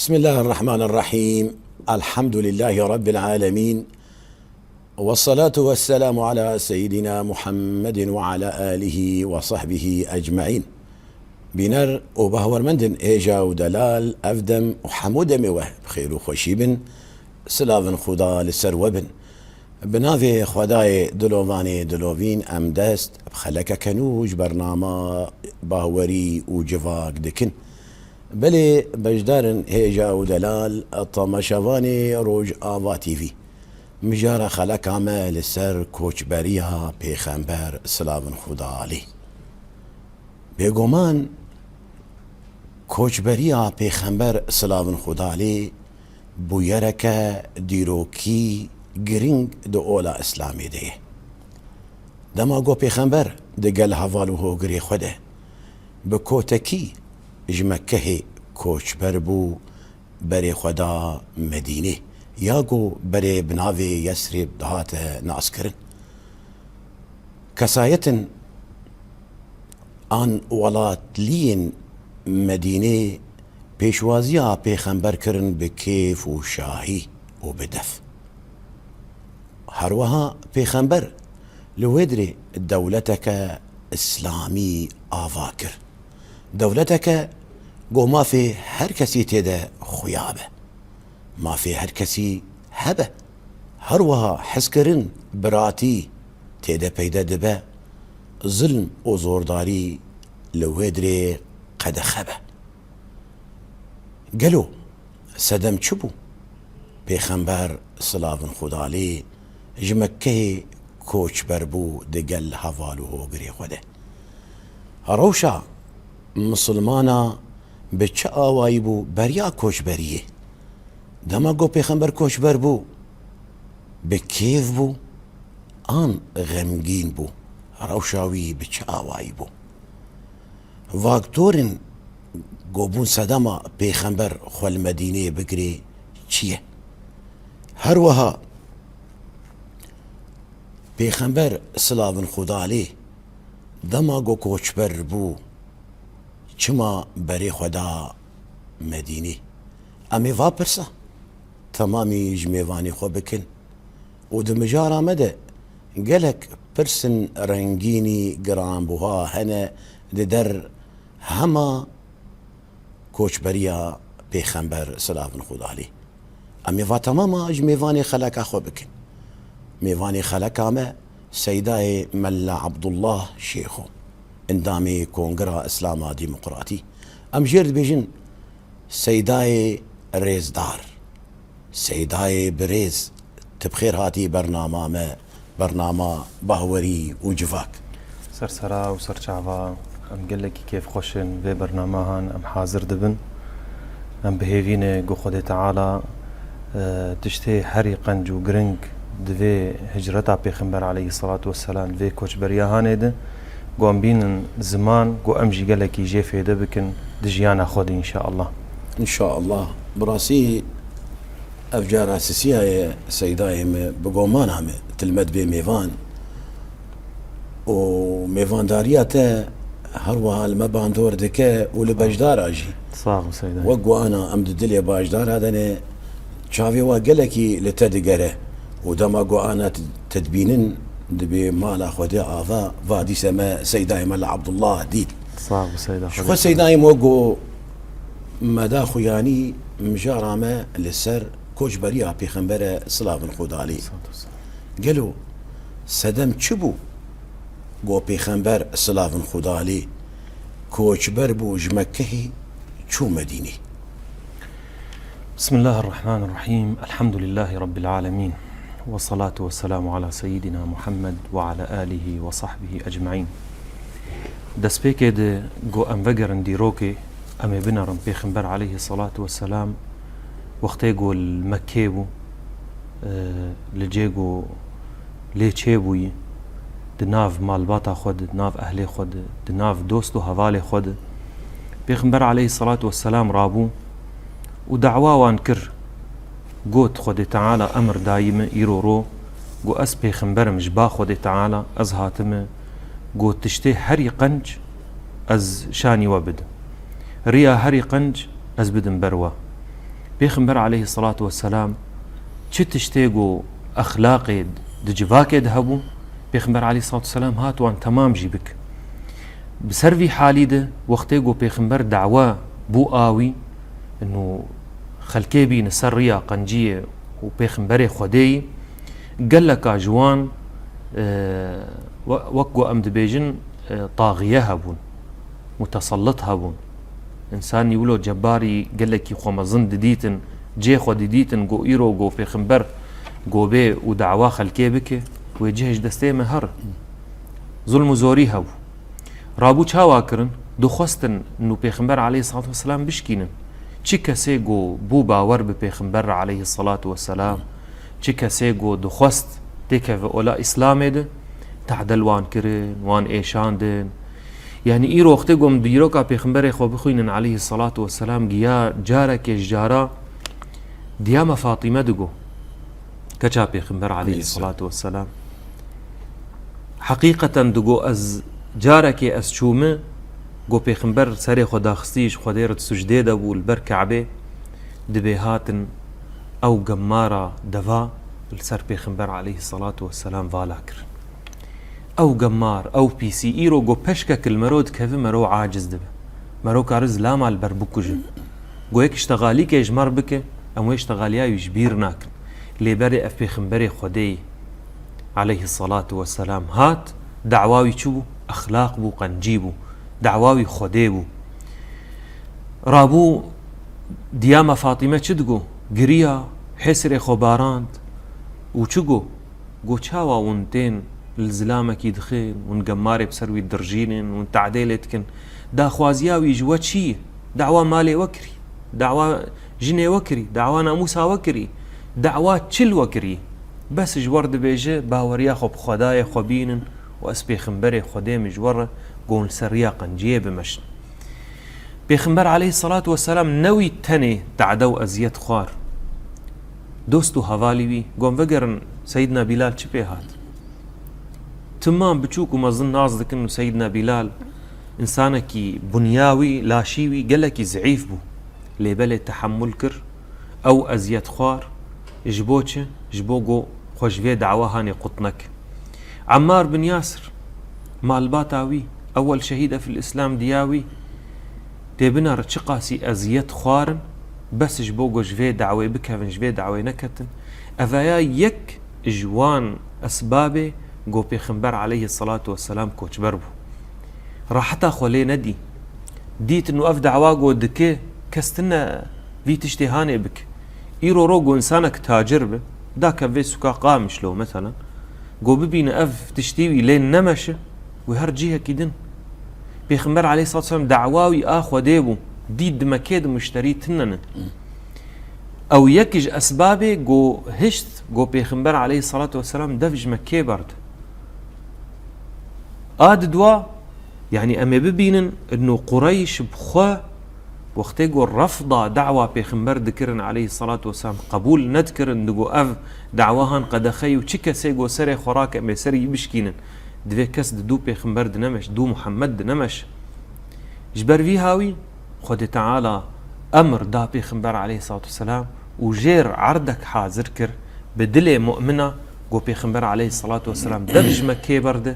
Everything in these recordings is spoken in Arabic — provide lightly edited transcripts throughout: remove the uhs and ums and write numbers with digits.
بسم الله الرحمن الرحيم. الحمد لله رب العالمين، والصلاة والسلام على سيدنا محمد وعلى آله وصحبه أجمعين. بنر وبهور مندن إيجا ودلال أفدم وحمود موه بخير وخشيبن سلاذن خدا للسروبن بناذي خداي دلواني دلوين أمدست بخلك كنوج برنامج باوري وجفاق دكن بلي بجدارن هيجا ودلال الطمشواني روج آوا تيفي مجارة خلق عمل السر كوچبريها پیغمبر سلاون خدا علي بيگومان كوچبريها پیغمبر سلاون خدا علي بويرك ديروكي گرنگ دو اولا اسلامي ده دما گو پیغمبر دگل حوالو هو گري خوده بكوتكي جمكه كوچبر بو بري خدا مدينه ياغو بري بناوي يسرب دهات ناسكرن كسايتن آن ولات لين مدينه پیشوازيا پیغمبر کرن بكيف وشاهي وبدف هروها پیغمبر لودري دولتك اسلامي آفاكر دولتك قو ما في هر كسي تيدا خيابه ما في هر كسي هبه هروها حسكرن براتي تيدا بيدا دبا ظلم وزورداري لودري قد خبه قالوا سدم چبو پیغمبر سلاون خدا علي جمكه كوچ بربو دقل حوالو هو قري خوده روشا مسلمانا بچه آوائی بو بریا کوچبریه دما گو پیغمبر کوچبر بو بکیف بو آن غمگین بو روشاوی بچه آوائی بو واقتورن گوبون صدما پیغمبر خوال مدینه بگری چیه هر وها پیغمبر سلاون خدا علی دما گو کوچبر بو چما بري خدا مديني امي فابرسا تمامي جميواني خو بكن ودمجارة مدى قالك برسن رنجيني قران بوها هنا لدر هما كوش بريا بيخنبر سلاف خدا عليه امي فا تماما جميواني خلق اخو بكن ميواني خلق اما سيداي ملا عبد الله شيخو اندامي كونغرا اسلاما ديمقراطي ام جيرد بيجن سيداي ريزدار سيداي بريز تبخير هاتي برنامج باوري وجفاك سرسرا وسرچاوا ام قال لك كيف خوشن في برنامجان ام حاضر دبن ام بهيفينه جو خدي تعالى تشتي هري قنجو جرينج دفي هجرتا بيغمبر عليه الصلاة والسلام دفي كوچبريا هانيده قوم بين زمان قو امجي قال لك يجي في دبكن دجيانا خودي ان شاء الله ان شاء الله براسي افجار اساسيه يا سيداي بقومان هم تلمد بميفان وميفان دارياته هروها المبان دور دكه ولبجدار اجي صاغ سيداي وقو انا امد الدليا باجدار هذا شافي وقلكي لتدقره ودما قو انا تدبينن دبي مالا خودي آذا فادي سما سيداي ملا عبد الله ديد صاغ سيدا شو سيداي موقو مدا خوياني مجارمة للسر كوچبريا بيخنبرة سلاف خدا عليه قالوا سدم چبو قو بيخنبر سلاف خدا عليه كوچبر بو جمكه چو مديني. بسم الله الرحمن الرحيم. الحمد لله رب العالمين، والصلاة والسلام على سيدنا محمد وعلى آله وصحبه أجمعين. دس بيكد جو أم وقرن ديروكي أم بنرم بيخنبر عليه الصلاة والسلام وقتي جو المكيبو لجيجو لي تشيبوي دناف مالباتا خود دناف أهلي خود دناف دوستو هوالي خود بيخنبر عليه الصلاة والسلام رابو ودعوا وانكر قوت خودي تعالى أمر دايم يرورو قو أس بيخنبر مجبا خودي تعالى أز هاتم قوت تشتي هري قنج أز شاني وبد ريا هري قنج أز بدن بروا پیغمبر عليه الصلاة والسلام چه تشتيقو أخلاقي دجواكي دهبو پیغمبر عليه الصلاة والسلام هاتوان تمام جيبك بسروي حالي ده وقتيقو پیغمبر دعوة بو آوي انه خلكي بين سرية قنجية وبيغمبري خدي قال لك جوان وكو أمد بيجن طاغية هبون متسلط هبون إنسان يقولوا جباري قال لك يخو مظن ديتن جي خو ديتن جو إيرو جو بيغمبر جو بي ودعوة خلكي بك ويجهش دستي مهر ظلم زوري هبو رابو چاواكرن دو خواستن انو بيغمبر عليه الصلاة والسلام بشكينن چی کسی گو بو باور به پیغمبر علیه الصلاة والسلام چی کسی گو دخواست تیکه و اولا اسلام ده تعدل وان کرن وان ایشان دن يعني ايرو وقتی گم دیرو که پیغمبر خو بخوینن علیه الصلاة والسلام گیا جاره که جاره دیام فاطمه دگو کچا پیغمبر علیه الصلاة والسلام حقیقتا دگو از جاره که از چومه گو پیغمبر سری خدا خستیش خدایرت سجده دبو البر کعبه دبی هاتن او گمارا دوا السر پیغمبر علیه الصلاة والسلام والا کرن او گمار او پیسی ایرو گو پشکک المرود که مرو عاجز دبه مرو کارز لا مال بر بکوجه گو یک اشتغالی که اجمار بکه امو اشتغالیا یجبیر ناکن لیبری اف پیغمبر خدای علیه الصلاة والسلام هات دعواوی چوبو اخلاق بو قنجیبو دعواوي خديبو رابو دياما فاطمة چدگو گريا حسر خباراند وچگو گو چاوا ونتين الزلامكي دخين ونقماري بسروي الدرجينين ونتعديلتكن دا خوازياوي جوا چي دعوا مالي وكري دعوا جني وكري دعوا ناموسا وكري دعوا چل وكري بس جورد بيجي باوريا خب خدايا خبينن واسبي خنبري خديم جوره قول سريا قنجيه بمشن بيخنبر عليه الصلاة والسلام نوي تني تعدو أزيت خوار دوستو هوالي بي قوم فقرن سيدنا بلال چه هات تمام بچوكو مظن نازدك انو سيدنا بلال انسانكي بنياوي لاشيوي قالكي زعيف بو ليبالي تحمل كر او أزيت خوار جبوچه جبوغو خوشوية دعوة هاني قطنك عمار بن ياسر مالباتاوي أول شهيدة في الإسلام دياوي تبنا رتشقاسي أزيت خوارن بس جبوغو جفي دعوي بكهن جفي دعوي نكتن أفايا يك جوان أسبابه جو بيخنبر عليه الصلاة والسلام كوش بربو راحتا خولي ندي ديت انو اف دعواغو دكي كستنا في تشتهاني بك ايرو روغو انسانك تاجر به داك في سكا قامش لو مثلا جو ببين اف تشتيوي لين نمشه وهرجيها كيدن بيخمر عليه الصلاة والسلام دعواوي آخو ديبو ديد مكيد مشتري تنن او يكج اسبابه جو هشت جو بيخمر عليه الصلاة والسلام دفج مكي برد دوا يعني اما ببينن انه قريش بخوا وقتی گو رفض دعوة بيخمبر دكرن عليه الصلاة والسلام قبول ندكرن دقو اف دعواهن قد خيو چی کسی گو سر خوراك اما سري بشكينن دوی کس دو بيخمبر دنمش دو محمد دنمش جبر في هاوي خود تعالى امر دا بيخمبر عليه الصلاة والسلام وجير عردك حاضر كر بدل مؤمنة گو بيخمبر عليه الصلاة والسلام درج مكي برده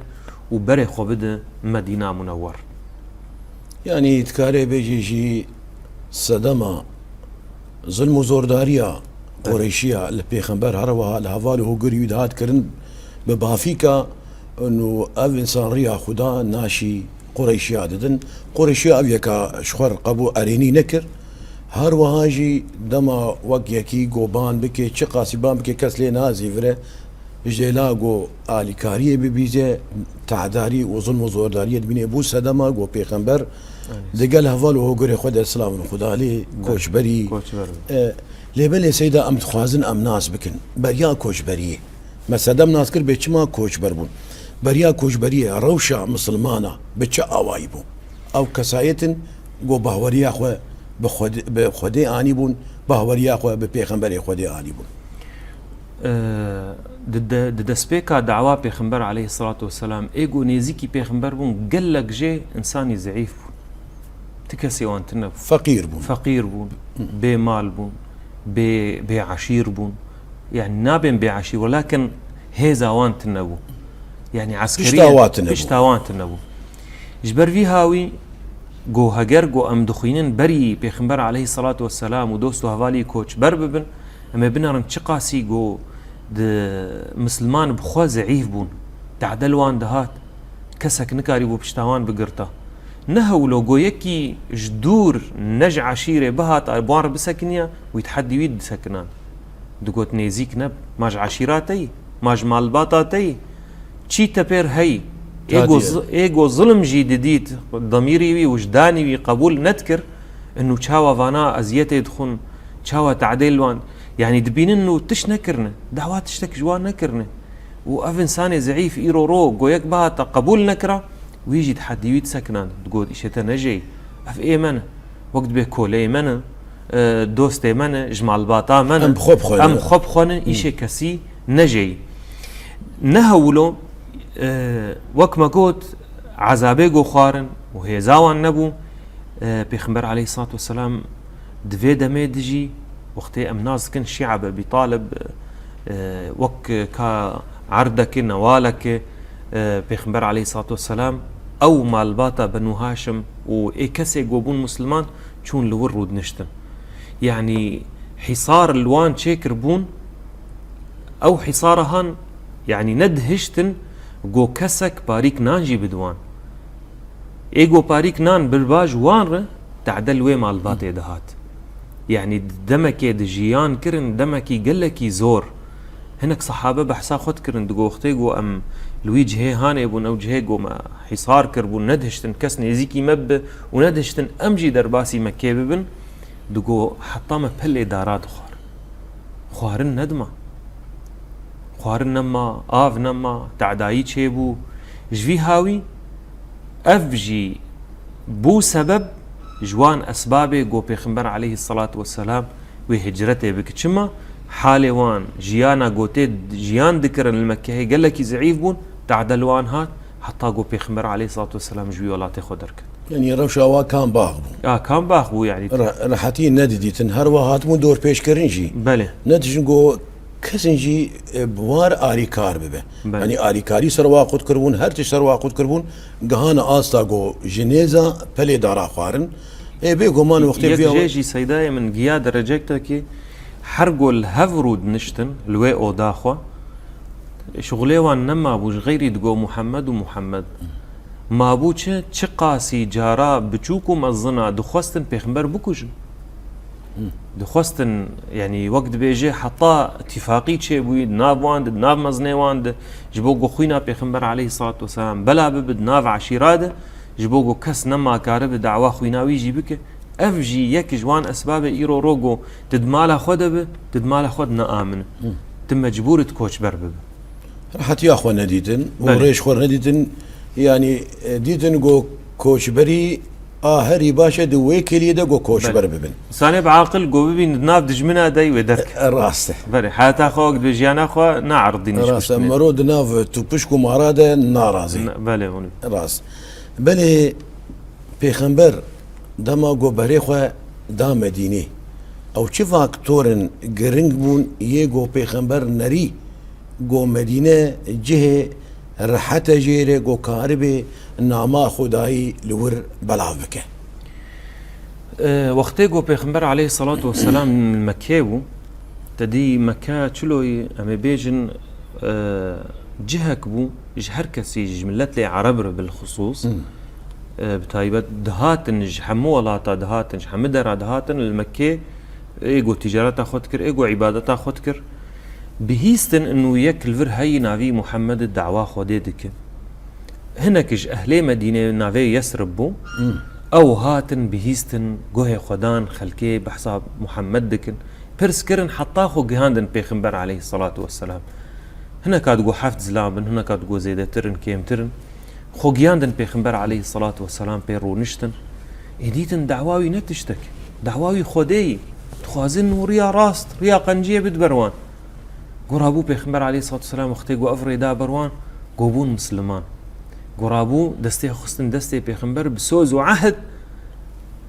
وبري خو بده مدينة منور يعني تكاري بيجي صدمة ظلم وزوردارية قريشية البيخمبر هروها الهوالي هو قريود هاد كرن ببافيكا انه اف انسان ريا خدا ناشي قريشية ددن قريشية ابيكا شخور قبو اريني نكر هروهاجي دما وقيكي قوبان بكي چقاسي بان بكي كسلي نازي فره جيلاغو آلي كاريه ببيزه تعداري وظلم وزوردارية بيني بو صدمة قو بيخمبر دقال هفالو هو قري خود السلام خدا عليه كوشبري ليبالي سيدا ام تخوازن ام ناس بكن بريا كوشبري ما صدم ناس كر بيچما كوشبر بون بريا كوشبري روشا مسلمانة بيچا اوايبو او كسايتن قو باوريا خو بخودي اني بون باوريا خو ببيخمبري خودي اني بون د سبيكا دعوة بيخمبر عليه الصلاة والسلام ايجو نيزيكي بيخمبر بون قلق جي انساني ضعيف بون تكسي وانتنا فقير بون بمال بون بعشير بون، يعني نابن بعشير ولكن هێزاوان نەبوو، يعني عسکریشتاوان نەبوو. جبەر وی هاوی گۆ هەگەر گۆ ئەم دخوینن بەری پێغمبەر عەلەیهی سەڵات وەسەلام و دۆست و هەوالی کۆچبەر ببن، ئەمە بنەڕن چ قاسی گۆ مسلمان بخوا زەعیف بوون، تعدەلوان دەهات کەسێک نکاری بۆ پشتاوان بگرتە نەهەولۆ گۆیەکی ژ دوور نەژ عشیرێ بهات بوان بسەکنیە وی تحەدیوی بسەکنان دگوت نێزیک نەب ماژ عشیراتەی ماژ مالباتاتەی چیتە پێر هەی ئێگۆ زڵمژی ددیت ضەمیری وی وجدانی وی قبول نەتکرد ئەنو چاوەڤانە ئەزیەتێ دخون چاوە تعدێلوان يعني دبینن و تش نەکردن داوا تشتێک جوان نەکردن و ئەڤ ئینسانێ زەعیف ئیرۆڕۆ گۆیەک بهاتە قبول نەکرا ویژی تحەدیوی سەکنان دگوت ئیشێتە نەژەی ئەف ئێمەنە وەک بێ کۆلەی منە دۆستێ منە ژمالباتا منە ئەم خۆ بخۆنن ئیشێ کەسی نەژەی نەهەولۆ وەکمە گوت عەزابێ گۆ خوارن و هێزاوان نەبوو پێغمبەر عەلەیهی سەڵات وەسەلام دوێ دەمێ دژی وەختێ ئەم نازکن شیعە بە ئەبی تاڵب وەک کا عەردەکە نەوالەکە پێغمبەر عەلەیهی سەڵات وەسەلام ئەو مالباتە بەنو هاشم و ئێ کەسێک گۆ بوون مسلمان چوون لەور ڕوودنیشتن، يعني حیسار الوان چێکر بوون ئەو حیسارە هەن يعني نەدهشتن گۆ کەسێک پاریک نانجی بدوان ئێگۆ پاریک نان برباژ وانڕە تعدەل وێ مالباتێ دەهات، يعني دەمەکێ دژیان کردن دەمەکی گەلێکی زۆر هەنێک سەحابە بەحسا خۆت کردن دگۆ وەختێ گۆ ئەم لوی جهێ هانێ بوون ئەو جهێ گۆمە حیسار کردبوون نەدهشتن کەس نێزیکی مەبە و نەدهشتن ئەمجی دەرباسی مەکێ ببن دگۆ حەتامە پەلێ دارا دخوار خوارن نەدما خوارن نەما ئاڤ نەما تعدایی چێ بوو ژوی هاوی ئەڤژی بوو سەبەب جوان ئەسبابێ گۆ پێغمبەر عەلەیهی سەڵات وەسەلام وێ هجرەتێ بکە چما حالێوان ژیانە گۆتێ ژیان دکردن لە مەککەهەی گەلێکی زەعیف بوون تعدەلوان هات حتا گۆ پێغمبەر عەلەیهی سەڵات وەسەلام ژوی وڵاتێ خۆ دەرکرد، يعني روشاوا كان باغ بو كان باغ بو يعني راحتي نديتن هروا هاتمو دور بيش كرنجي بله نتجنجو كسنجي بوار آري كار ببه يعني آري كاري سروا قد كربون هرتش سروا قد كربون قهانا آستا جو جنيزا بلي دارا خوارن اي بيقو مان وقتي فيها يجي سيداي من قيا درجكتا كي حرقو الهفرود نشتن لوي او داخوا شغليوان نما بوش غيري دقو محمد ومحمد ما بوچه چه قاسی جارا بچوکو مزنا دخواستن پیغمبر بکوشن دخواستن يعني وقت بيجي حطا اتفاقي چه بوید ناب واند ناب مزنه واند جبو گو خوینا پیغمبر علیه الصلاة والسلام بلا ببد ناب عشیراده جبو گو کس نما کاره بدعوا خویناوی جی بکه افجي يك جوان اسباب ايرو روغو تدمال خود به تدمال خود نآمن تم مجبور تكوش بربب راحت يا اخوان نديتن وريش خور نديتن يعني ديتن جو كوشبري هري باشا دوي كلي دا جو كوشبر ببن ساني بعاقل جو ببين ناف دجمنا داي ودرك راسته بلي حتى اخوك بجيانا اخو نعرضي نشوف راس مرود ناف توبشكو ماراده نارازي بلي هوني راس بلي بيخمبر دما جو بريخو دا مدينه او چه فاكتورن گرنگ بون يگو بيخمبر نري جو مدينه جهه رحت جيره جو كاربه ناما خداي لور بلاوكه وقتی گو پیغمبر علیه الصلاة والسلام مکه بو تدی مکه چلوی اما بیجن جهك بو هر کسی جملت لی عرب بالخصوص بتايبت دهاتن حمو ولاتا دهاتن حمدر دهاتن المكه ايجو تجارتا خود كر ايجو عبادتا خود كر بهيستن انه يكل فر هي نافي محمد الدعوة خوديدك هناكج اهلي مدينة نافي يسربو او هاتن بهيستن جوه خدان خلكي بحساب محمد دكن برسكرن حطاخو جهاندن بيغمبر عليه الصلاة والسلام هنا كادجو حفظ زلابن هنا كادجو زيادة ترن كيم ترن خو جهاندن بيغمبر عليه الصلاة والسلام بيرو نشتن اديتن دعواوي نتشتك دعواوي خودي تخازن وريا راست ريا قنجية بدبروان قرابو بيغمبر عليه الصلاة والسلام وقتي جو افري دا بروان قوبون مسلمان قرابو دستي خستن دستي بيغمبر بسوز وعهد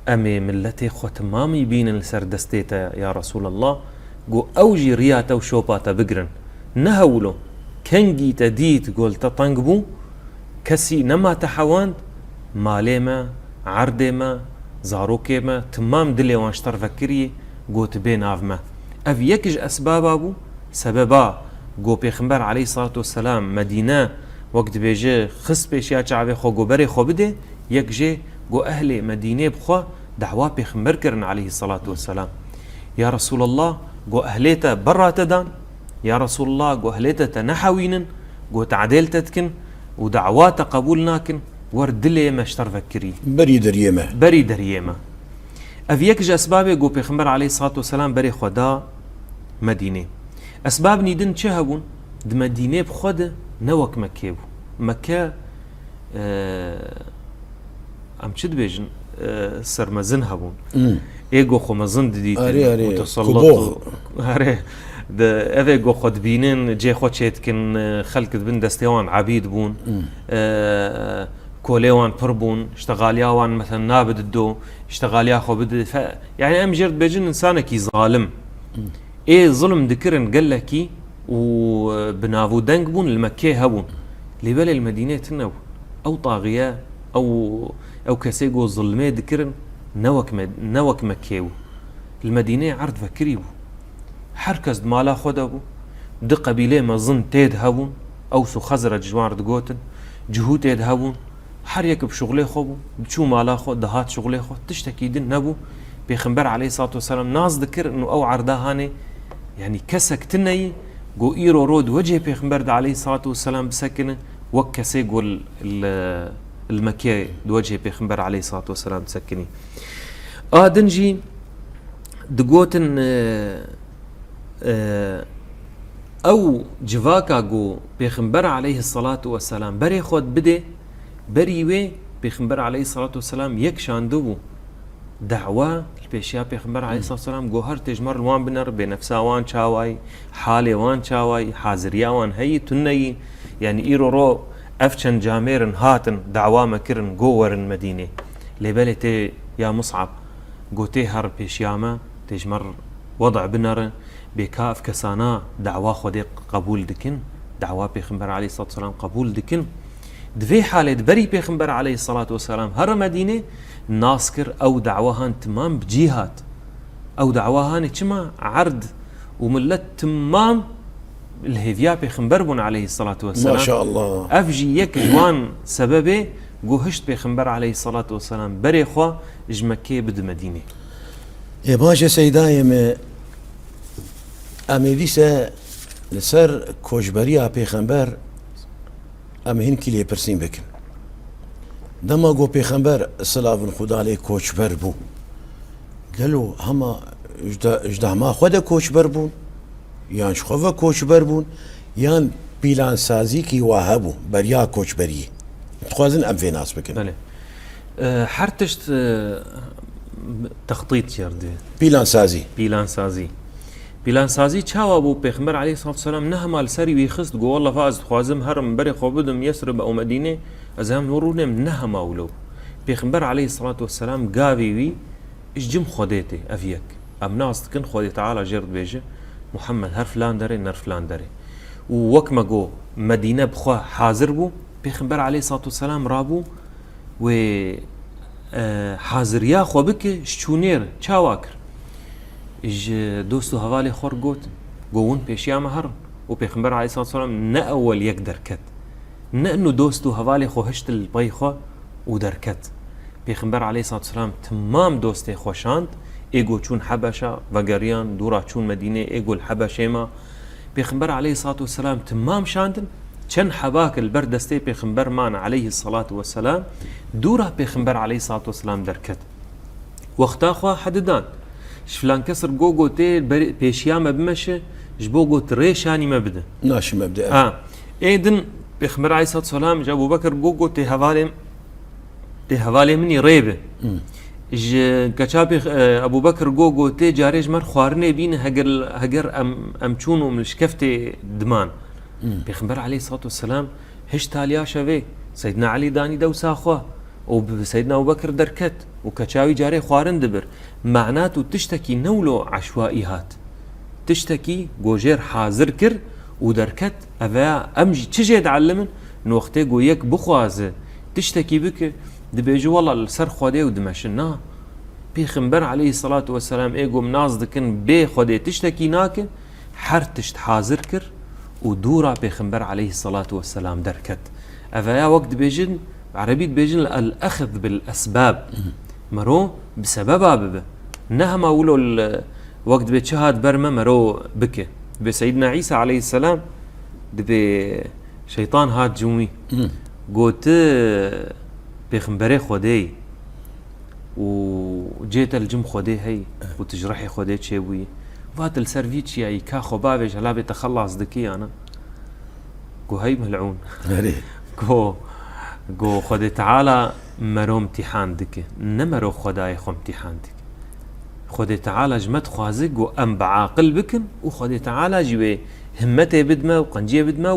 أمي ملتي خو تمامي بين السر دستيتا يا رسول الله جو أوجي رياتا وشوباتا بقرن نهولو كنجي تديت قول تطنقبو كسي نما تحواند ماليما عردما زاروكيما تمام دلي وانشتر فكري قوت بين آفما أف يكج أسباب أبو سببا قو بيخمبر عليه الصلاة والسلام مدينة وقت بيجي خص بيشيا شعبي خو قو بري خو بده يكجي قو أهل مدينة بخوا دعوة بيخمبر كرن عليه الصلاة والسلام يا رسول الله قو أهليتا برا تدان يا رسول الله قو أهليتا تنحوينن قو تعديل تتكن ودعوات قبولناكن وردلي ما اشتر فكري بري دريمة بري دريمة أفيك جا أسبابي قو بيخمبر عليه الصلاة والسلام بري خدا مدينة أسباب نيدن چهبون د مدينة بخدا نوك مكيبو مكة أم چد بيجن سرمزن هبون ايگو خو مزن ديتن وتسلطوا هاري ده ايگو خود بينن جي خو چيتكن خلق بن دستيوان عبيد بون كوليوان بربون اشتغالياوان مثلا نابد الدو اشتغاليا خو بد يعني ام جرد بيجن انسانكي ظالم ايه ظلم ذكرن قالكي وبنافو دنق بون المكيه هبون لبال المدينه تنو او طاغيه او كسيغو ظلمي ذكرن نوك مكيو المدينه عرض فكريبو حركز مالا خدبو د قبيله مظن تيد هبون او سو خزرج جوار دغوتن جهود تيد هبون حريك بشغله خو بشو مالا خو دهات شغله خو تشتكي دن نبو بيخنبر عليه الصلاه والسلام ناس ذكر انه او عرضها هاني يعني كسك تني جو ايرو رود وجه بيخنبر عليه الصلاه والسلام بسكنه وكسي قول المكي وجه بيخنبر عليه الصلاه والسلام بسكني دنجي دقوتن او جواكا جو بيخنبر عليه الصلاه والسلام بري خود بده بريوي بيخنبر عليه الصلاه والسلام يكشاندو دعوة البيشيا بيخمبر عليه الصلاة والسلام جوهر تجمر الوان بنر بنفسا وان شاوي حالي وان شاوي حازريا وان هي تني يعني إيرو رو أفشن جاميرن هاتن دعوة مكرن جوورن مدينة لبلتي يا مصعب جوتي هر بيشياما تجمر وضع بنر بكاف كسانا دعوة خديق قبول دكن دعوة بيخمبر عليه الصلاة والسلام قبول دكن دفي حالة بري بيخمبر عليه الصلاة والسلام هر مدينة ناسكر او دعوهان تمام بجهات او دعوهان كما عرض وملت تمام الهيفيا بيخنبربون عليه الصلاة والسلام ما شاء الله افجي يك جوان سببه جوهشت بيخنبر عليه الصلاة والسلام بري خوا اجمكي بد مدينة يا باشا سيدايم اميديسا لسر كوجبريا بيخنبر ام هنكي لي برسين بكن دما گو پیغمبر سلاون خدا لی کوچبر بو گلو هما اجده ما خود کوچبر بون یان شخوه کوچبر بون یان بیلان سازی کی واهبو بریا کوچبری تخوازن ام في ناس بکن بله حرتشت تخطيط يردي بيلان سازي چاوا بو پیغمبر عليه الصلاه والسلام نه مال سري ويخست گو والله فاز خوازم هرم بري خوبدم يسرب او مدينه ازام نورونم نه ماولو پیغمبر عليه الصلاه والسلام قاوي وي اجم خوديتي افيك ام ناس كن خودي تعالى جرد بيجه محمد هر فلان داري نر فلان داري ووكما جو مدينه بخوا حاضر بو پیغمبر عليه الصلاه والسلام رابو و حاضر يا خو بك شونير چاواكر اج دوستو حوالي خور گوت گون پیشیا مهر و پیغمبر عليه الصلاه والسلام نه اول یک درکت نه انه دوستو حوالي خو هشت البي خو و درکت پیغمبر عليه الصلاه والسلام تمام دوستي خوشاند ايگو چون حبشه وگریان دورا چون مدینه ايگو الحبشه ما پیغمبر عليه الصلاه والسلام تمام شاندن چن حباك البردستي پیغمبر مان عليه الصلاه والسلام دورا پیغمبر عليه الصلاه والسلام درکت وقتا خو حددان شفلان كسر جوجو تي بيشيا ما بمشي جبوجو تريشاني ما بدا ناش مبدا ايدن بيخبر عليه الصلاه والسلام ابو بكر جوجو تي هوالي مني ريبه ج كشابي ابو بكر جوجو تي جاريج مر خوارني بين هجر ام چونو من شكفتي دمان بيخبر عليه الصلاه والسلام هش تاليا شوي سيدنا علي داني دوسا خو وسيدنا أبو بكر دركت وكتشاوي جاري خوارن دبر معناته تشتكي نولو عشوائيات تشتكي جوجير حاضر كر ودركت أفا أمجي تجي تعلمن نوختي جو يك بخوازه تشتكي بك دبيجو والله السر خودي ودمشنا بيخنبر عليه الصلاة والسلام ايقو مناز دكن بي خودي تشتكي ناكن حرتشت حاضر كر ودورا بيخنبر عليه الصلاة والسلام دركت أفايا وقت بيجن عربيت بيجن الأخذ بالأسباب مرو بسببها ببه نهما ولو وقت بيتشهاد برمى مرو بكي بسيدنا عيسى عليه السلام دبي شيطان هاد جومي قلت بيخنبري خودي وجيت الجم خودي هي وتجرحي خودي تشيوي فات السيرفيتشي اي كاخو بابج هلا بيتخلص دكي انا قو هي ملعون قو خودي تعالى مرو امتحان دكي نمرو خداي خو امتحان دكي خودي تعالى جمت خوازق وام بعاقل بكن وخودي تعالى جوي همتي بدمه وقنجيه بدمه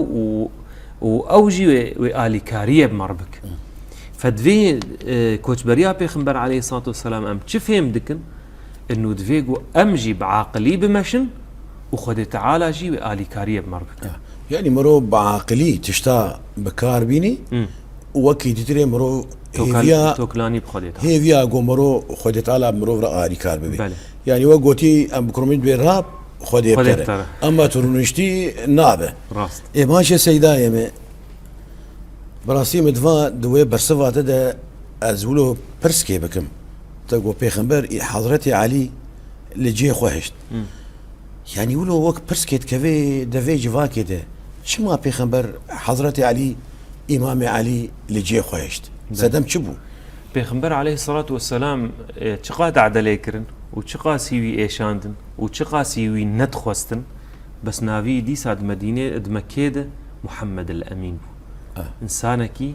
واوجي والي كاريه بمربك فدفي كوتشبريا بيخنبر عليه الصلاه والسلام ام تشفهم دكن انه دفيقو امجي بعاقلي بمشن وخودي تعالى جي والي كاريه بمربك يعني مرو بعاقلي تشتا بكار بيني وكي تتري مرو هيفيا توكلاني بخوديتها هيفيا جو مرو خودت على مرو رأي كار ببي بله. يعني وقوتي ام بكرمين بالراب خودي بتره اما ترونشتي نابه راست اي ماشي سيدا يمه براسي مدفا دوي برسفا تدا ازولو برسكي بكم تقو بيخنبر حضرتي علي لجي خوهشت يعني ولو وقت برسكيت كفي دفي جفا كده شما بيخنبر حضرتي علي امام علي لجي خوهشت سدم تشبو بيخنبر عليه الصلاة والسلام تشقا عدليكرن وتشقا سيوي ايشاندن وتشقا سيوي ندخوستن بس نافي دي ساد مدينة ادمكيده محمد الأمين انسانكي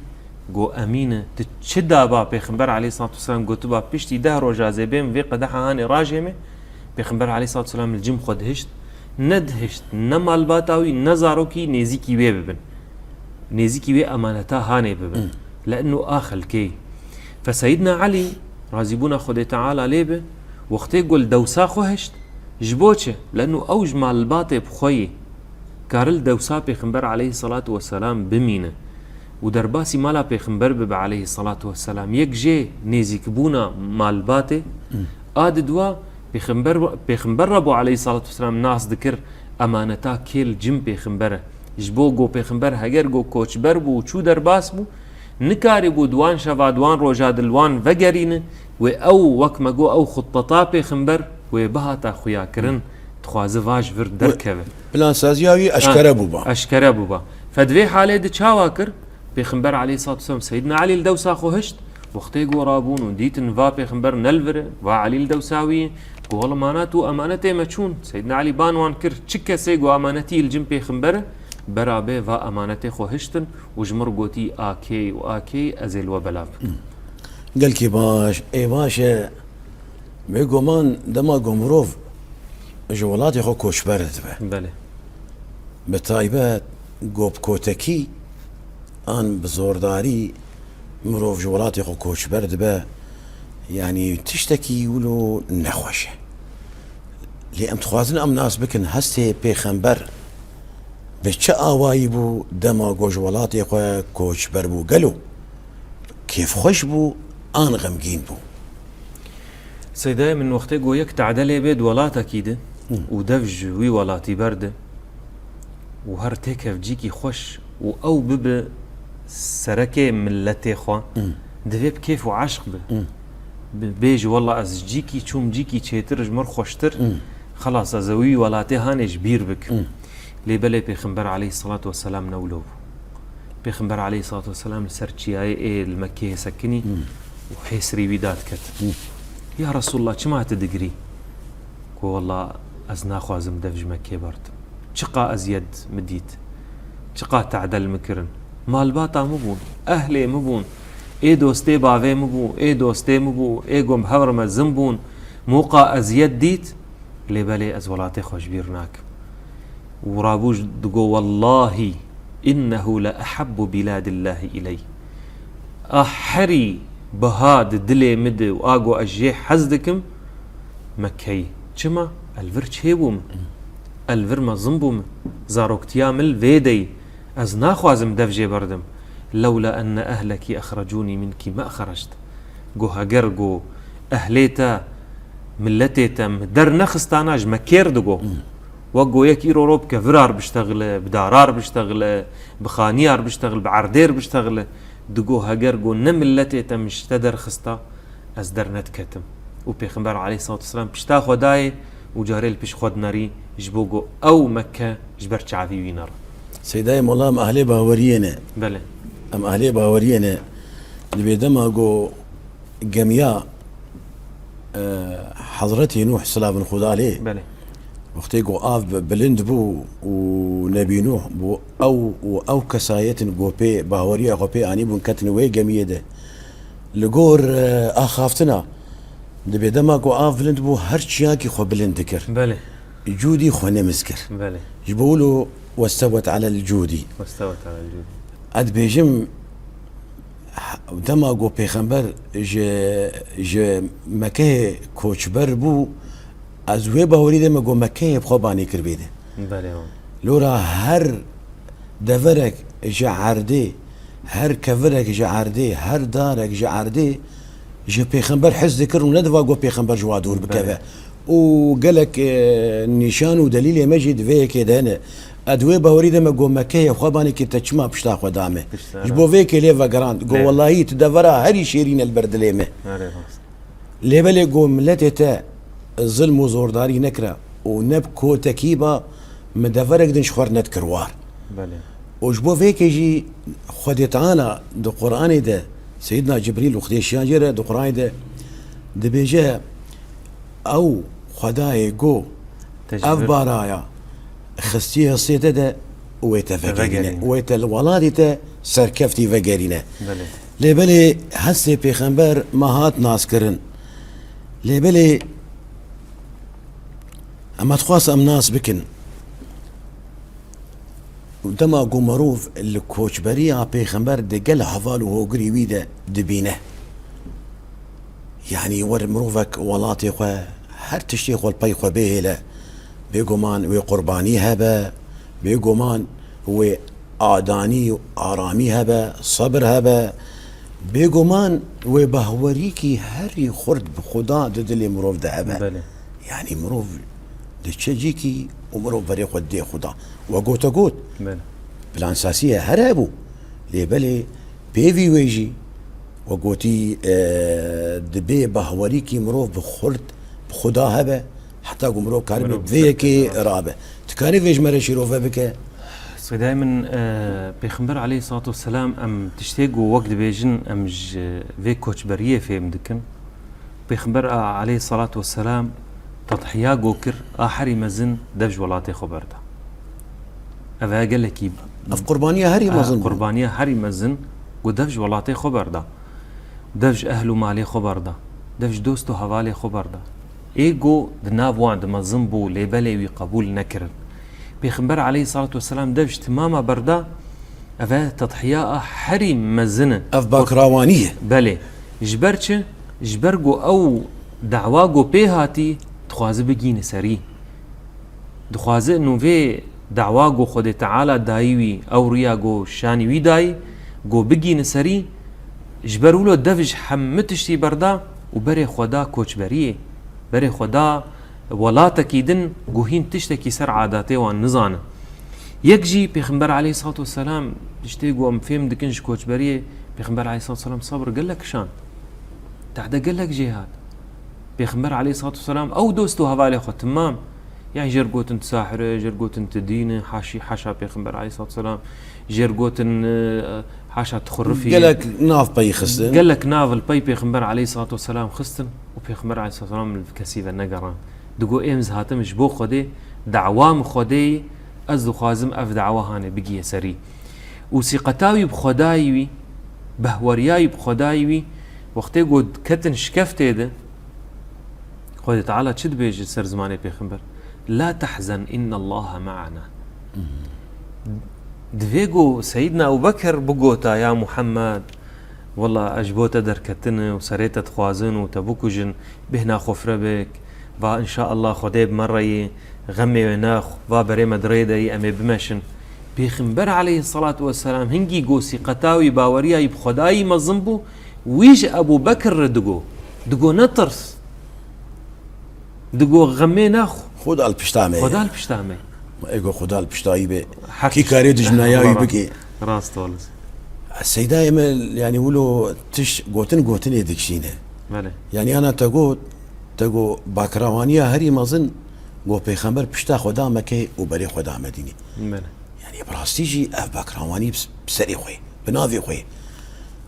جو امينه تشدا با بيخنبر عليه الصلاه والسلام قلت با بيشتي دهر جازي بين في قدحه هاني راجمه بيخنبر عليه الصلاه والسلام الجم خد هشت ندهشت نمال باتاوي نزاروكي نيزيكي بيبن نيزيكي بي امانتا هاني ببن لانه اخل كي فسيدنا علي رازبونا خدي تعالى ليبه وقت يقول دوسا خوهشت جبوتشه لانه اوج مال باطي بخوي كارل دوسا بيخنبر عليه الصلاه والسلام بمينه ودرباسي مالا بيخنبر بب عليه الصلاة والسلام يك جي نيزيك بونا مال باتي دوا بيخنبر ربو عليه الصلاة والسلام ناس ذكر أمانتا كيل جم بيخنبره جبو جو بيخنبر هجر جو كوچ بربو وشو درباس بو نكاري بو دوان شفا دوان روجا دلوان فقرين او وكما جو او خططا بيخنبر وبهاتا خويا كرن تخوازي فاج فر دركبه بلان سازياوي اشكره بوبا اشكره بوبا فدوي حالي دي چاواكر بيخنبر عليه الصلاة والسلام سيدنا علي الدوسا خوهشت وقتي قرابون وديت نفا بيخنبر نلفر وعلي الدوساوي والله ماناتو امانتي مچون سيدنا علي بانوان كر تشكا سيغو امانتي الجم بيخنبر برابي فا امانتي خوهشتن وجمر قوتي اكي واكي ازل وبلاف قال كي باش اي باشا ميغو مان دما قمروف جولاتي خو كوشبرت بله بتايبات قوب كوتكي ان بزورداري مروف جولاتي خو كوشبر دبا يعني تشتكي ولو نخوشه لي ام تخوازن ام ناس بكن هستي بيخنبر بچه آوایی بو دما گوجولاتي خو كوشبر بو قالو كيف خوش بو آن غمگين بو سيداي من وقتي قويك تعدلي بيد ولاتا كيده ودفج وي ولاتي برده وهر تكف جيكي خوش او بب سركي ملتي خوا دفيب كيف وعشق بيجي والله از جيكي چوم جيكي چيتر جمر خوشتر خلاص ازوي ولاتي هاني جبير بك لي بلي بيخنبر عليه الصلاة والسلام نولو بيخنبر عليه الصلاة والسلام سرچي اي المكي سكني وحيسري بيدات كت يا رسول الله چما تدقري كو والله از ناخوازم دفج مكي برد چقا ازيد مديت چقا تعدل مكرن مال باتا مبون اهلي مبون اي دوستي باوي مبو اي دوستي مبو اي قم هورم الزنبون موقع ازيد ديت لي بالي ازولاتي خوش بيرناك ورابوج دقو والله انه لاحب بلاد الله الي احري بهاد دلي مد واقو اجي حزدكم مكي چما الفر چهبوم الفر ما زنبوم زاروكتيامل فيدي از ناخوازم دفجي بردم لولا ان اهلك اخرجوني منك ما خرجت جو هاجر جو اهليتا ملتيتا در نخستاناج مكير دقو وقو يكي روب كفرار بيشتغل بدارار بيشتغل بخانيار بيشتغل بعردير بيشتغل دقو هاجر جو نملتيتا مش تدر خستا از در نتكتم وبيغمبر عليه الصلاة والسلام بيشتا خداي وجاريل بيش خود ناري جبوغو او مكة جبر شعبي وينار سيداي مولا ام اهلي باورينا بله ام اهلي باورينا اللي بيدما جو جميع حضرتي نوح صلاة بن خدا عليه بله وقتی گو آف بلند بو و نبی نوح بو او کسایت گو پی باوری گو پی آنی بون کتن وی گمیه ده لگور آخافتنا دبی دما گو آف بلند بو هر چیا کی خو بلند کر بله جودی خو نمسكر بله جبولو واستوت على الجودي واستوت على الجود اد بيجم دما گو پیغمبر ج مکه کوچبر بو از وی باوری ده مگو مکه بخوبانی کر بیده بله لورا هر دورك جعردي هر كفرك جعردي هر دارك جعردي جا پیغمبر حز ذكر وندفا قو پیغمبر جوادور بكذا وقالك نشان ودليل مجد فيك هنا ادوي باوري دم قو مكيه وخباني كي تشما بشتا خدامه جبو فيك ليفا جراند قو والله تدفرا هري شيرين البرد ليمه ليبل قو ملتتا ظلم وزورداري نكره ونبكو تكيبا مدفرك دنش خورنت كروار بله وجبو فيك يجي خديت انا دو قران ده سيدنا جبريل وخدي شاجره دو قران ده دبيجا او خداي جو اف بارايا خستيه صيته ده ويتفقرينه ويت الولادته سركفتي فقرينه بله لبلي هسه پیغمبر مهات ناس كرن لبلي اما تخواص ام ناس بكن ودما قو مروف الكوچبريا پیغمبر دقل حفال وهو قري ويدا دبينه يعني ور مروفك ولاتي خو هر تشتي خو البي خو بيهلا بيقومان وقرباني هبا بيقومان هو آداني آرامي هبا صبر هبا بيقومان وبهوريكي هري خرد بخدا ددلي مروف ده هبا بله يعني مروف دتشجيكي ومروف فريق ودي خدا وقوت قوت بله بالانساسيه هربوا لبلي بيفي ويجي وقوتي دبي بهوريكي مروف بخرد بخدا هبه حتى مروف كارب فيكي رابه تكاري فيج مرشي روفه بك دائما بيخمبر عليه الصلاة والسلام ام تشتاقوا وقت بيجن ام في كوتشبريه في مدكن بيخمبر عليه الصلاة والسلام تضحيا جوكر احري مزن دفج ولاتي خبرته أفا قال لك اف قربانيه هري مزن قربانيه هري مزن ودفج ولاتي خبر ده دفج اهله مالي خبر ده دفج دوستو حوالي خبر ده ايجو دناف وعند مزن بو ليبلي وقبول نكر بيخبر عليه الصلاه والسلام دفج تماما بردا أفا تضحيا هري مزنه اف باكراوانيه بله جبرچ جبرجو او دعواجو بيهاتي تخواز بجين سري دخواز انه في دعواجو خود تعالى دايوي او رياجو شاني وي داي جو بجين سري جبرولو دفج حمتشتي بردا وبري خدا كوچبريه بري خدا ولاتكي دن جوهين تشتكي سر عاداتي وان نزانه يكجي بيغمبر عليه الصلاه والسلام تشتيجو ام فهم دكنش كوچبريه بيغمبر عليه الصلاه والسلام صبر قال لك شان تعدا قال لك جهاد بيغمبر عليه الصلاه والسلام او دوستو هوالي خو تمام يعني جرقوت انت ساحره جرقوت انت دينه حاشي حاشا بيغمبر عليه الصلاه والسلام جرقوت حاشا تخرفي قال لك ناف باي خستن قال لك ناف الباي بيغمبر عليه الصلاه والسلام خستن وبيغمبر عليه الصلاه والسلام الكسيفه نقران دقو امز هاتم جبو خدي دعوام خدي ازو خازم اف دعوه هاني بقي سري وثقتاوي بخدايوي بهورياي بخدايوي وقتی گود کتن شکفته ده خود تعالى چد بيجي سر زماني بيخمبر لا تحزن إن الله معنا دفيقو سيدنا أبو بكر بقوتا يا محمد والله أجبوتا دركتن وسريتا تخوازن وتبوكوجن بهنا خفرة بك وإن شاء الله خديب مرة غمي وناخ وبري مدريدة أمي بمشن بيخنبر عليه الصلاة والسلام هنجي قوسي قتاوي باوريا يبخداي مزنبو ويج أبو بكر دقو نطرس دقو غمي ناخو خود البشتامي خدا البشتامي ايگو خدا البشتاي به كي كاري دجنايا بكي راس طولز السيدة يعني ولو تش قوتن يدكشينه بله يعني انا تقو باكراوانيا هري مازن قو بيخمبر بشتا خدا مكي وبري خدا مديني بله يعني براستيجي اف باكراواني بسري خوي بنافي خوي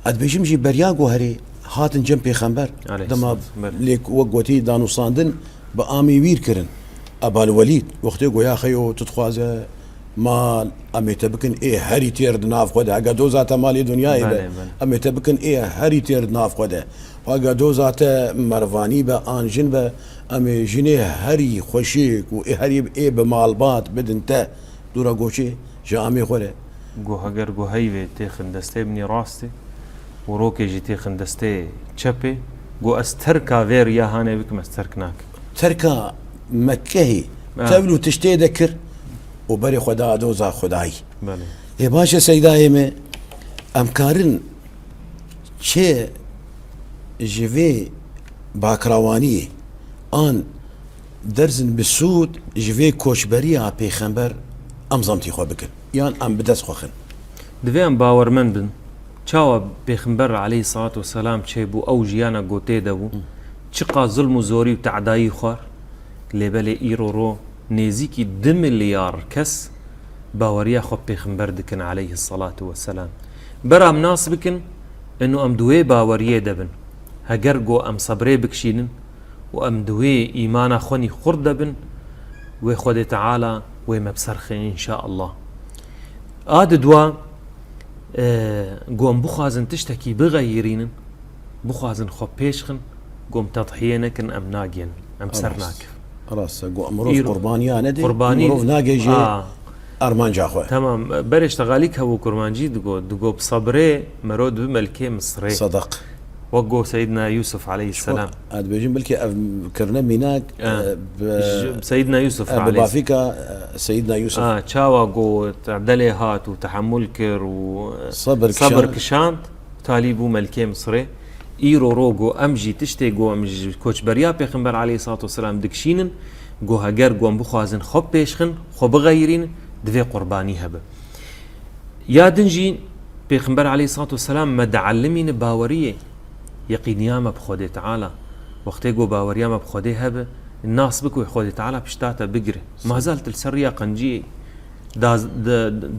اد بيجمجي برياغو هري هاتن جنب بيخمبر دما ليك وقوتي دانو صاندن بآمي وير كرن ابا الوليد وقتي قو يا خيو تتخوازه مال امي تبكن هري تيرد ناف خدا قدو ذات مالي دنيا امي تبكن هري تيرد ناف خدا وقدو ذات مرواني با انجن با امي جني هري خوشيك و هري بمالبات بدنت دورا قوشي جا امي خوله قو هگر قو هيوه تيخن دسته بني راستي وروكي جي تيخن دسته چپه قو استركا غير يا هاني بكم استركناك تركا مكهي تبلو تشتي ذكر وبري خدا دوزا خداي بله يا باشا سيداي ما امكارن چه جوي باكراواني ان درزن بسود جوي كوشبريا بيخمبر امزمتي خو بكن يان ام بدس خوخن دوام باور من بن چاوا بيخمبر عليه الصلاة والسلام چه بو او جيانا قوتي دبو چقا ظلم و زوري و تعدايي خوار لبالي ايرو رو نيزيكي 2 مليار كس باوريا خو بيخمبر دكن عليه الصلاة والسلام برا مناس بكن انو ام دوي باوريه دبن هقرقو ام صبري بكشينن و ام دوي ايمانا خوني خرد دبن وخود تعالى ومبسرخن ان شاء الله آد دوا قوم بخازن تشتكي بغيرين بخازن خو بيشخن قوم تضحينكن ام ناقين ام سرناك خلاص قو امروف قربانيا ندي قرباني امروف ناقي جي ارمان جاخوه تمام برش تغاليك هو قربانجي دقو بصبري مرود بملكي مصري صدق وقو سيدنا يوسف عليه السلام هاد بيجين بلكي كرنا ميناك سيدنا يوسف عليه السلام بافيكا سيدنا يوسف تشاوا قو تعدلي هات وتحمل كر صبر كشانت تاليبو ملكي مصري ايرو روغو امجي تشتي قو امجي كوچبريا بيغمبر عليه الصلاة والسلام دكشينن قو هجر قو بخوازن خب بيشخن خب غيرين دوي قرباني هبه يا دنجي بيغمبر عليه الصلاة والسلام ما دعلمين باوريه يقينياما بخودي تعالى وقتي قو باورياما بخودي هبه الناس بكو خودي تعالى بشتاتا بقري ما زالت السرية قنجي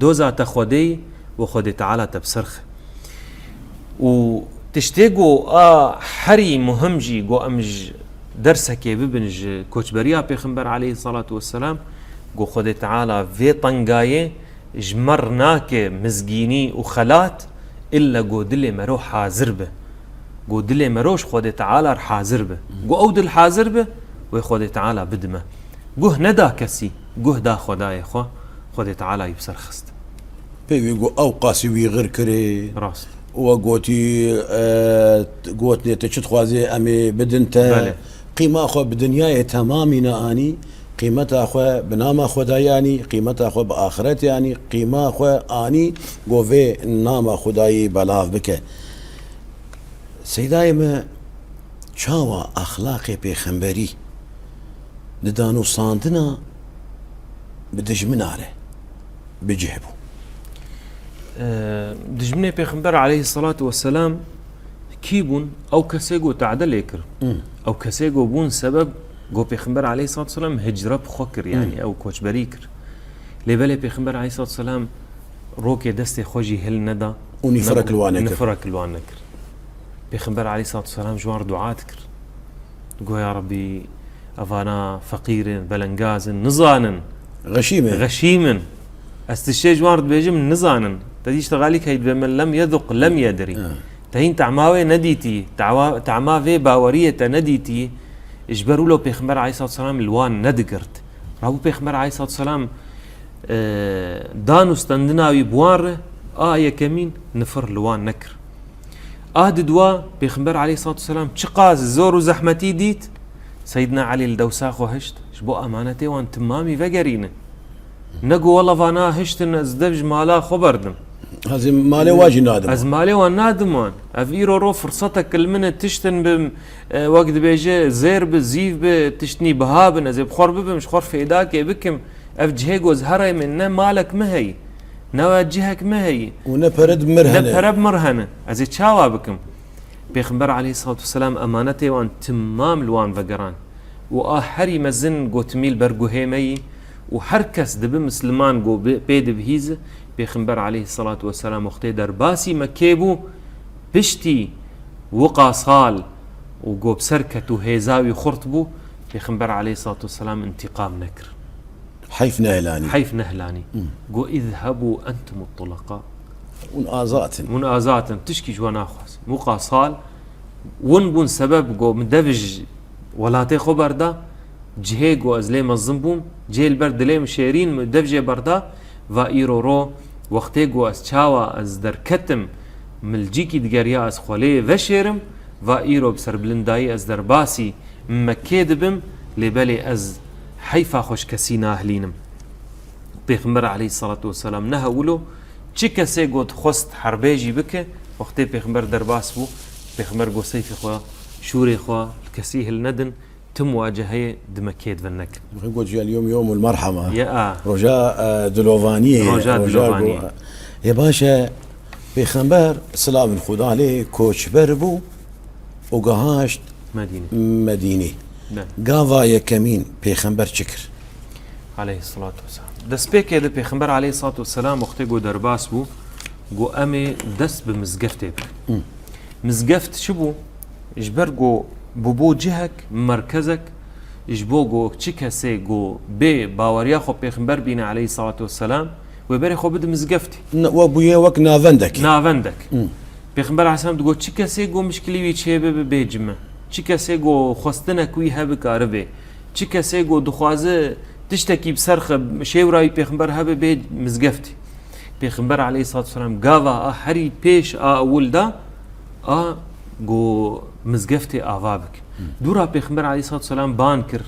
دوزا خودي وخودي تعالى تبسرخ و تشتيقو حري مهمجي قو امج درسك ببنج كوچبريا بيخمبر عليه الصلاة والسلام قو خود تعالى في طنقاية جمرناك مزقيني وخلات إلا قو دلي مرو حازر به قو دلي مروش خود تعالى حازر به قو أود الحازر به وخود تعالى بدمه قو ندا كسي قو دا خداي خود تعالى يبسر خست بيوي قو أو قاسي ويغير كري راست وقوتي قوتني تشت خوازي امي بدنت قيمة اخو بدنياي تمامنا اني قيمة اخو بنام خداياني قيمة اخو باخرت يعني قيمة اخو اني قوفي نام خداي بلاف بك سيداي ما شاوا اخلاقي بيخمبري ندانو صاندنا بدج مناره بجهبو دجمني بيخمبر عليه الصلاة والسلام كيبون أو كسيقو تعدل يكر أو كسيقو بون سبب قو بيخمبر عليه الصلاة والسلام هجرة بخوكر يعني أو كوش بريكر لبالي بيخمبر عليه الصلاة والسلام روكي دستي خوجي هل ندى ونفرك الوانكر نفرك الوانكر بيخمبر عليه الصلاة والسلام جوار دعاتكر قو يا ربي أفانا فقير بلنقاز نزانا غشيما استشي جوار بيجم نزانا تديش تغاليك هيد بمن لم يذق لم يدري تهين تعماوي نديتي تعماوي باورية نديتي اجبروا له بيخمبر عليه الصلاة والسلام الوان ندقرت رابو بيخمبر عليه الصلاة والسلام دانو استندناوي بواره يا كمين نفر الوان نكر دوا بيخبر عليه الصلاة والسلام چقاز زور وزحمتي ديت سيدنا علي الدوساخ وهشت شبو أمانتي وان تمامي فقرينه نقو والله فانا هشتن ازدبج مالا خبردم هذه مالي واجي نادم از مالي وان نادمان افيرو رو فرصتك المنة تشتن بم وقت بيجي زير بزيف بتشتني بهابن ازي بخور ببم مش خور في ايداك بكم اف جهيقو زهري من مالك مهي نواجهك مهي ونبرد مرهنة نبهرب مرهنة ازي تشاوا بكم بيخبر عليه الصلاة والسلام امانتي وان تمام لوان فقران وآحري مزن قو تميل برقو هيمي وحركس دب مسلمان قو بيد بهيزه بيخنبر عليه الصلاة والسلام وقتي درباسي مكيبو بشتي وقا صال وقو بسركة وهيزاوي خرطبو بيخنبر عليه الصلاة والسلام انتقام نكر حيف نهلاني حيف نهلاني قو اذهبوا أنتم الطلقاء من آزات تشكي جوانا خواس وقا صال ونبون سبب قو مدفج ولاتي خبر دا جهيقو از ليم الزنبوم جيل برد ليم شيرين مدفجي بردا و ايرو رو وقتيقو از چاوا از در كتم ملجيكي دگريا از خولي وشيرم و ايرو بسر بلنداي از در باسي مكي دبم لبالي از حيفا خوش كسينا اهلينم پیغمبر عليه الصلاة والسلام نهولو چي كسي قد خست حربيجي بك وقتي پیغمبر در باس بو پیغمبر قو سيفي خوا شوري خوا الكسيه الندن تم واجهه دمكيد فنك نقول اليوم يوم المرحمة يا رجاء دلوفانية يا باشا بيخنبر سلام خدا عليه كوش بربو وقهاشت مدينة قاضا يكمين بيخنبر شكر عليه الصلاة والسلام دس بيك هذا بيخنبر عليه الصلاة والسلام وقتي قو درباس بو قو أمي دس بمزقفت مزقفت شبو اجبرقو ببو جهك مركزك اجبوغو چكسي جو بي باوريا خو پیغمبر بينا عليه الصلاة والسلام وبري خو بد مزقفتي وابويا وك نافندك پیغمبر عليه السلام دغو چكسي جو مشكلي وي چيبه بيجمه چكسي جو خوستنه کوي هب كاربه چكسي جو دخوازه تشتكي بسرخ شيوراي پیغمبر هب بي مزقفتي پیغمبر عليه الصلاة والسلام غاوا هري پیش اولدا جو مزقفتي آوابك دورا پیغمبر عليه الصلاة والسلام بانكر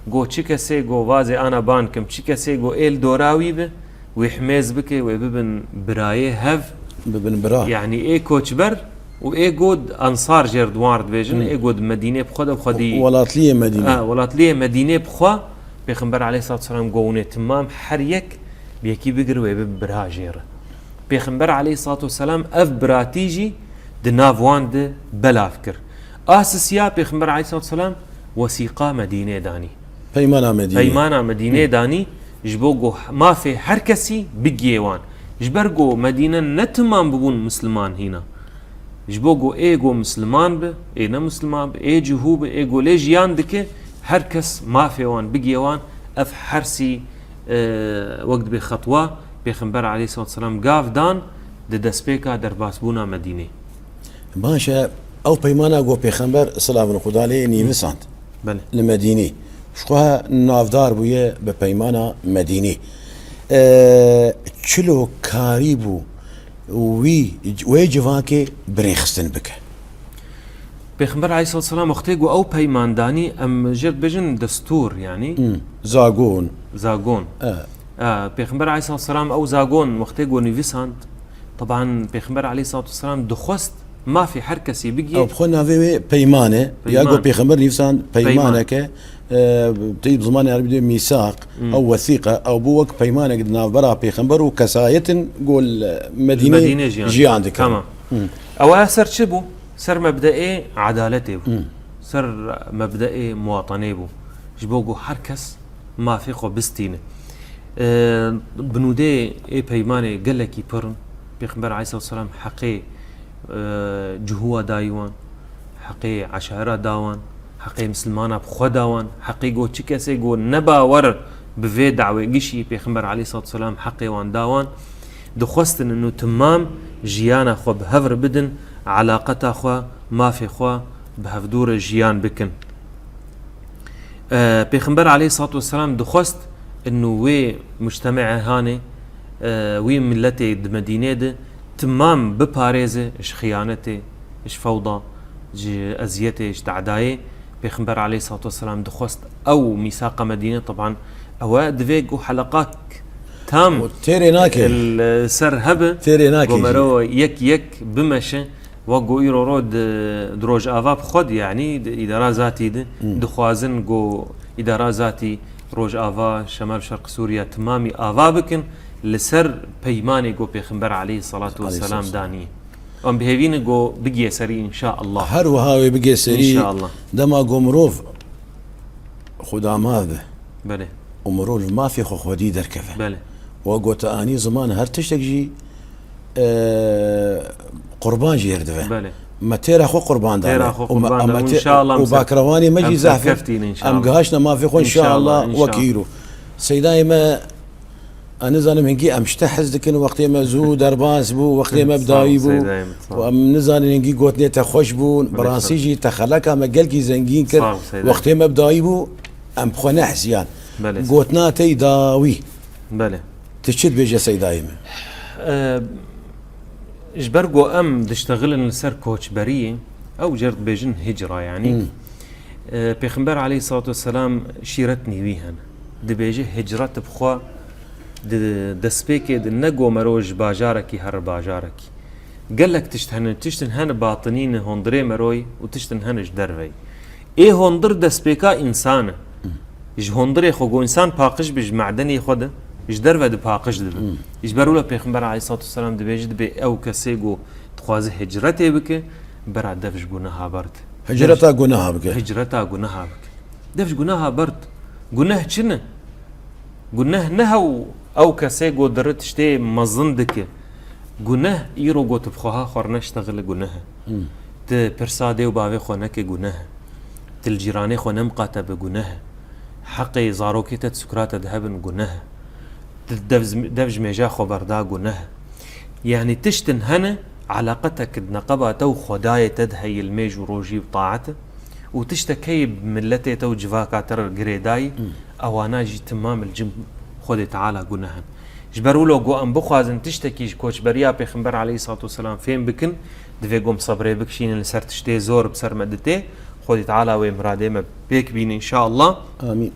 جو چي كسي جو وازي انا بانكم چي كسي جو ايل دوراوي به ويحميز بك وببن برايه هف ببن برا يعني اي كوچبر و اي جود انصار جردوارد بيجن اي جود مدينه بخدا بخدي ولاتليه مدينه ولاتليه مدينه بخوا پیغمبر عليه الصلاة والسلام جونه تمام حريك بيكي بقر وببرا جيره پیغمبر عليه الصلاة والسلام اف براتيجي دنافوان ده بلا فكر اساسيا پیغمبر عليه الصلاة والسلام وثيقه مدينه داني پیمانا مدينه داني جبوغو ما في هر كسي بگيوان جبرغو مدينه نتمام ببون مسلمان هنا جبوغو ايغو مسلمان به اينا مسلمان به اي جهوب ايغو لجيان دكه هر كس ما في وان بگيوان اف حرسي وقت بخطوه پیغمبر عليه الصلاة والسلام قاف دان دسبيكا در باسبونا مدينه باشا او پیمانا گو پیغمبر سلام خدا عليه نيفساند بله المدينه شخوها نافدار بويه بپیمانا مدينه چلو كاريبو وي جواكي بريخستن بك پیغمبر عليه الصلاة والسلام وقتي او پیمانداني ام جد بجن دستور يعني زاغون پیغمبر عليه الصلاة والسلام او زاغون وقتي نيفساند طبعا پیغمبر عليه الصلاة والسلام دخست ما في حركسي بقي او بخونا في بيمانه ياغو بيخمر نيفسان بيمانك بتجيب زمان عربي ميثاق او وثيقه او بوك بيمانه قدنا برا بيخمبر وكسايه قول مدينه جي عندك تمام او اثر شبو سر مبدئي عدالته سر مبدئي مواطنه بو جبوغو حركس ما في خو بستينه بنودي اي بيمانه قالكي برن بيخمبر عليه الصلاة والسلام حقي جهوة دايوان حقي عشائرة داوان حقي مسلمانة بخوا داوان حقي قو چكسي قو نبا ور بفي دعوة قشي بيخمبر عليه الصلاة والسلام حقي وان داوان دخوستن انو تمام جيانا خو بهفر بدن علاقتا خو ما في خو بهفدور جيان بكن بيخمبر عليه الصلاة والسلام دخوست انو وي مجتمع هاني وي ملتي مدينة ده تمام بباريزه اش خيانته اش فوضى جي ازيته اش تعدايه بيخنبر عليه الصلاه والسلام دخوست او ميثاق مدينه طبعا او دفيق حلقات تام تيري ناكي السر هبه تيري ناكي ومرو يك بمشي وقو ايرو رود دروج افاب خود يعني اداره ذاتي دخوازن قو اداره ذاتي روج افا شمال شرق سوريا تمامي افا بكن لسر بيماني قو بيخنبر عليه الصلاه والسلام داني ام بهيفين قو بقي سري ان شاء الله هر وهاوي بقي سري ان شاء الله دما قو مروف خدا ماذا بله ومروف ما في خو خودي دركفه بله وقوت اني زمان هر تشتكجي قربان جيردفه بله ما تيرا خو قربان دانا تيرا خو قربان دانا ان شاء الله وباكرواني مجي زحف ام قهاشنا ما في خو ان شاء الله وكيلو سيداي ما انا زانم هنجي امشتحز دكن وقت ما زو درباس بو وقت ما بداوي بو وام نزان هنجي قوتني تخوش بو برانسيجي تخلك ما قالكي زنجين كر وقت ما بداوي بو ام خنا حسيان قوتنا تي داوي بله تشد بيجي سيداي جبرقو ام دشتغل لسر كوتش بريه او جرد بيجن هجره يعني بيخنبر عليه الصلاه والسلام شيرتني ويهن دبيجي هجرت بخوا دسبيكي نقو مروج باجاركي هر باجاركي قال لك تشتن هن باطنين هندري مروي وتشتن هنج دروي ايه هندر دسبيكا انسان اج هندري خو انسان باقش بج معدني خود اج درو د باقش دب اج برولا پیغمبر علیه الصلاه والسلام دبيجد بي او كسيغو تخواز هجرته بك برا دفش گناها برد هجرتا گناها بك هجرتا گناها بك دفش گناها برد گناه چنه گناه نه او كسيغو درت شتي مزندك گناه ايرو گوت بخوها خورنشتغل گناه ت پرساده و باوي خونك گناه تل جيراني خونم قاتب گناه حقي زاروكيت سكرات ذهبن گناه دفج ميجا خبردا گناه يعني تشتن هنا علاقتك نقبة تو خداية تدهي الميج وروجي بطاعته وتشتكي بملته تو جفاكا تر قريداي اوانا جي تمام الجم خد تعالى قناهن جبروا له قو ام بخوازن تشتكي كوتش بريا بيخنبر عليه الصلاه والسلام فين بكن دفي قوم صبري بكشين اللي سر تشتي زور بسر مدته خد تعالى ومراده ما بيك بين ان شاء الله امين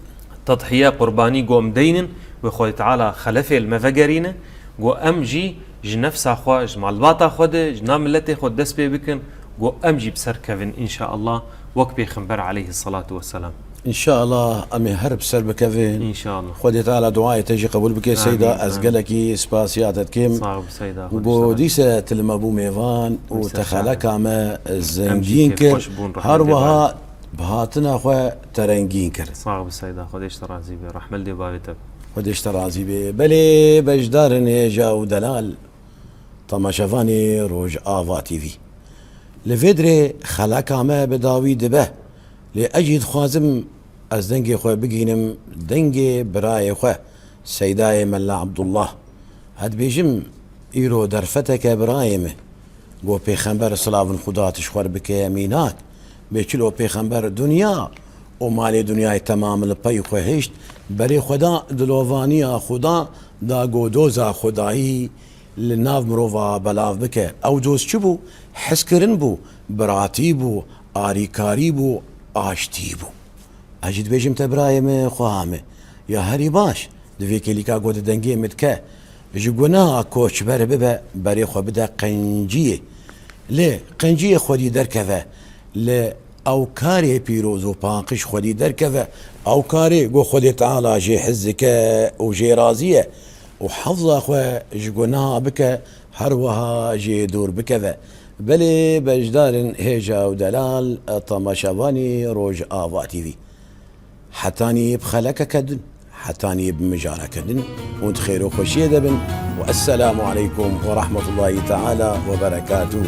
تضحيه قرباني قوم دينن وخد تعالى خلفه المفقرين قو ام جي نفس اخوا جمع الباطا خد جنا ملته خد دس بي بكن قو ام جي بسر كفن ان شاء الله وك بيخنبر عليه الصلاه والسلام ان شاء الله امي هرب سر بكفين ان شاء الله خدي تعالى دعاء تجي قبول بك سيدة ازقلكي سباسيات كيم صعب سيدة وبوديسة تلمبو ميفان وتخلك ما زنجين كر هروها بهاتنا خو ترنجين كر صعب سيدة خديش ترازي بي رحمل دي بابتك خديش ترازي بي بلي بجدارن جاو دلال طماشفاني روج آفا تي في لفيدري خلك ما بداوي دبه لأجد خوازم از دنگی خواه بگینم دنگی برای خواه سیدای ملا عبدالله هد بیجم ایرو درفتک برایمه گو پیغمبر صلاة خداتش خور بکه امینات بیچلو پیغمبر دنیا و مال دنیای تمام لپی خواه هشت بری خدا دلووانی خدا دا گو دوزا خدایی لناف مروفا بلاف بکه او دوز چو بو حس کرن بو براتی بو آریکاری بو آشتی بو اجد بيجم تبرايم خوامه يا هري باش دفيك اللي كا قود دنگي متكا جونا كوتش بر ببا بري خو بدا قنجيه ليه قنجيه خودي دركفه ل او كاري بيروزو باقش خودي دركفه او كاري قو خودي تعالى جي حزك وجي رازيه وحفظه خو جونا بك هروها جي دور بكذا بلي بجدار هيجا ودلال طماشافاني روج آفا تي في حتاني بخلك كدن حتاني بمجارة كدن وانت خير وخشية دبن والسلام عليكم ورحمة الله تعالى وبركاته.